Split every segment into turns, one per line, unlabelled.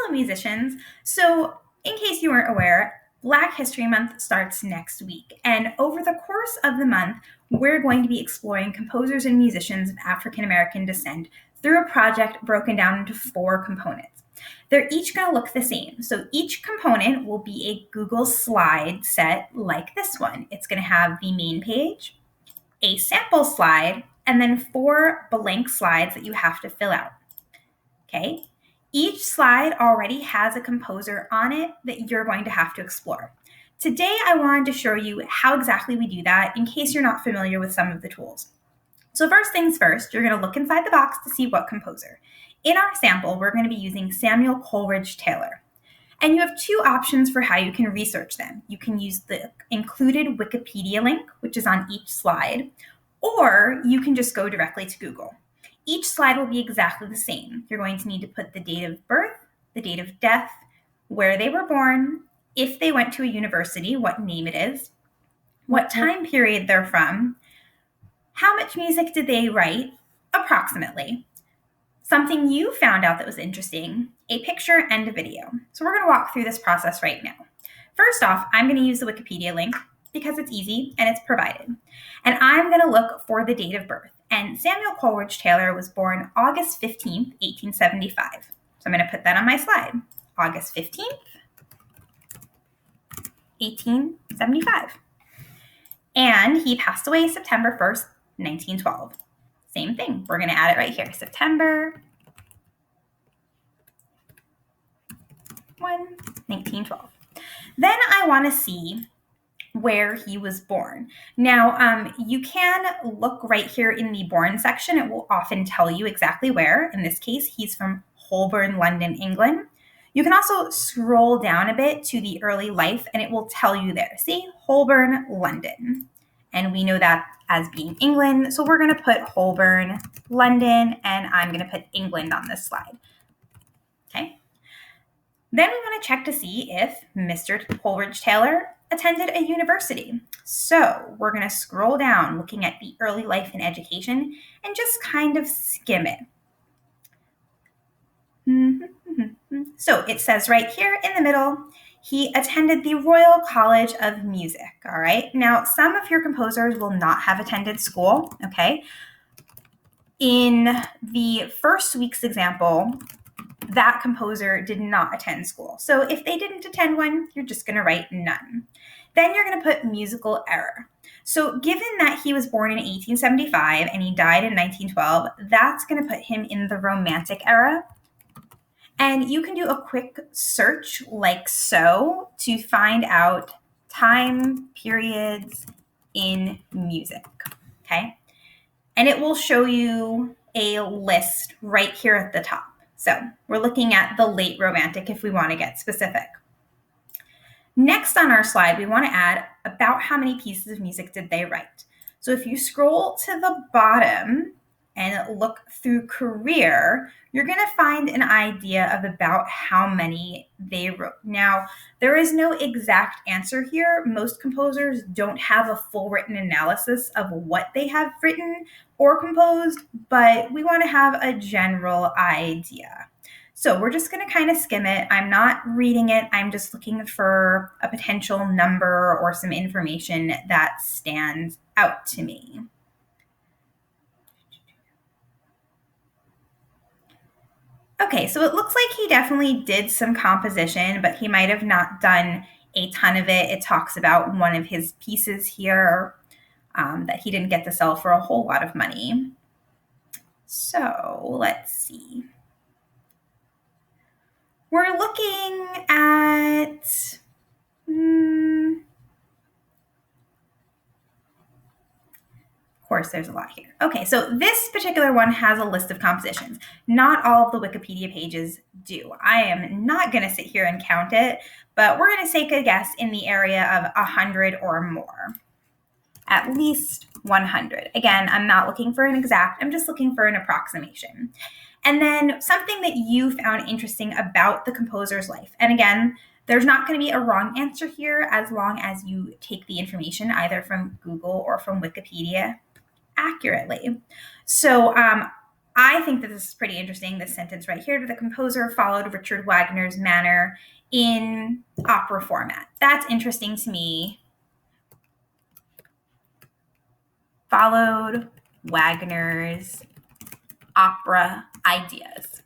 Hello, musicians. So, in case you weren't aware, Black History Month starts next week. And over the course of the month, we're going to be exploring composers and musicians of African American descent through a project broken down into 4 components. They're each going to look the same. So each component will be a Google slide set like this one. It's going to have the main page, a sample slide, and then 4 blank slides that you have to fill out. Okay? Each slide already has a composer on it that you're going to have to explore. Today, I wanted to show you how exactly we do that in case you're not familiar with some of the tools. So first things first, you're going to look inside the box to see what composer. In our sample, we're going to be using Samuel Coleridge Taylor. And you have 2 options for how you can research them. You can use the included Wikipedia link, which is on each slide, or you can just go directly to Google. Each slide will be exactly the same. You're going to need to put the date of birth, the date of death, where they were born, if they went to a university, what name it is, what time period they're from, how much music did they write, approximately, something you found out that was interesting, a picture and a video. So we're going to walk through this process right now. First off, I'm going to use the Wikipedia link because it's easy and it's provided. And I'm going to look for the date of birth. And Samuel Coleridge Taylor was born August 15th, 1875. So I'm going to put that on my slide. August 15th, 1875. And he passed away September 1st, 1912. Same thing. We're going to add it right here. September 1, 1912. Then I want to see where he was born. Now, you can look right here in the born section. It will often tell you exactly where. In this case, he's from Holborn, London, England. You can also scroll down a bit to the early life and it will tell you there. See, Holborn, London. And we know that as being England. So we're going to put Holborn, London, and I'm going to put England on this slide. Okay. Then we want to check to see if Mr. Coleridge Taylor attended a university. So we're going to scroll down looking at the early life and education and just kind of skim it. So it says right here in the middle, he attended the Royal College of Music, all right? Now, some of your composers will not have attended school, okay? In the first week's example, that composer did not attend school. So if they didn't attend one, you're just gonna write none. Then you're gonna put musical error. So given that he was born in 1875 and he died in 1912, that's gonna put him in the Romantic era. And you can do a quick search like so to find out time periods in music, okay? And it will show you a list right here at the top. So we're looking at the late Romantic if we want to get specific. Next on our slide, we want to add about how many pieces of music did they write. So if you scroll to the bottom and look through career, you're going to find an idea of about how many they wrote. Now, there is no exact answer here. Most composers don't have a full written analysis of what they have written or composed, but we want to have a general idea. So we're just going to kind of skim it. I'm not reading it. I'm just looking for a potential number or some information that stands out to me. Okay, so it looks like he definitely did some composition, but he might have not done a ton of it. It talks about one of his pieces here that he didn't get to sell for a whole lot of money. So let's see. We're looking at of course, there's a lot here. Okay, so this particular one has a list of compositions. Not all of the Wikipedia pages do. I am not going to sit here and count it, but we're going to take a guess in the area of 100 or more. At least 100. Again, I'm not looking for an exact, I'm just looking for an approximation. And then something that you found interesting about the composer's life. And again, there's not going to be a wrong answer here as long as you take the information either from Google or from Wikipedia accurately. So I think that this is pretty interesting, this sentence right here. The composer followed Richard Wagner's manner in opera format. That's interesting to me. Followed Wagner's opera ideas.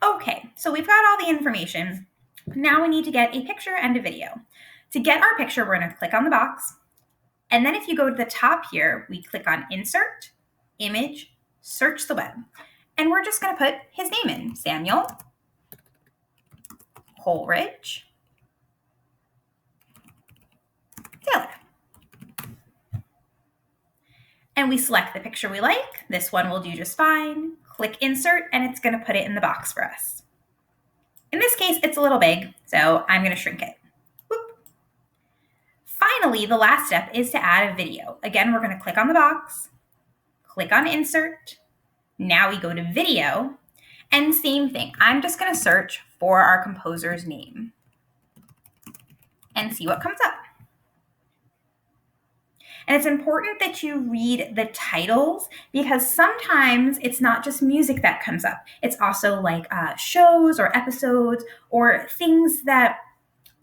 Okay, so we've got all the information. Now we need to get a picture and a video. To get our picture, we're going to click on the box. And then if you go to the top here, we click on Insert, Image, Search the Web. And we're just going to put his name in, Samuel Coleridge Taylor. And we select the picture we like. This one will do just fine. Click Insert, and it's going to put it in the box for us. In this case, it's a little big, so I'm going to shrink it. Whoop. Finally, the last step is to add a video. Again, we're going to click on the box, click on Insert. Now we go to Video, and same thing. I'm just going to search for our composer's name and see what comes up. And it's important that you read the titles because sometimes it's not just music that comes up. It's also like shows or episodes or things that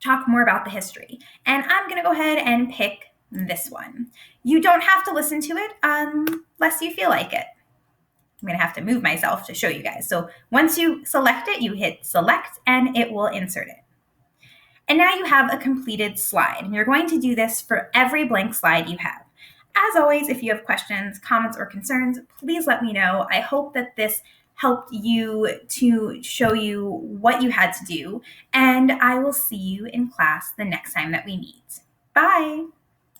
talk more about the history. And I'm going to go ahead and pick this one. You don't have to listen to it unless you feel like it. I'm going to have to move myself to show you guys. So once you select it, you hit select and it will insert it. And now you have a completed slide. And you're going to do this for every blank slide you have. As always, if you have questions, comments, or concerns, please let me know. I hope that this helped you to show you what you had to do. And I will see you in class the next time that we meet. Bye.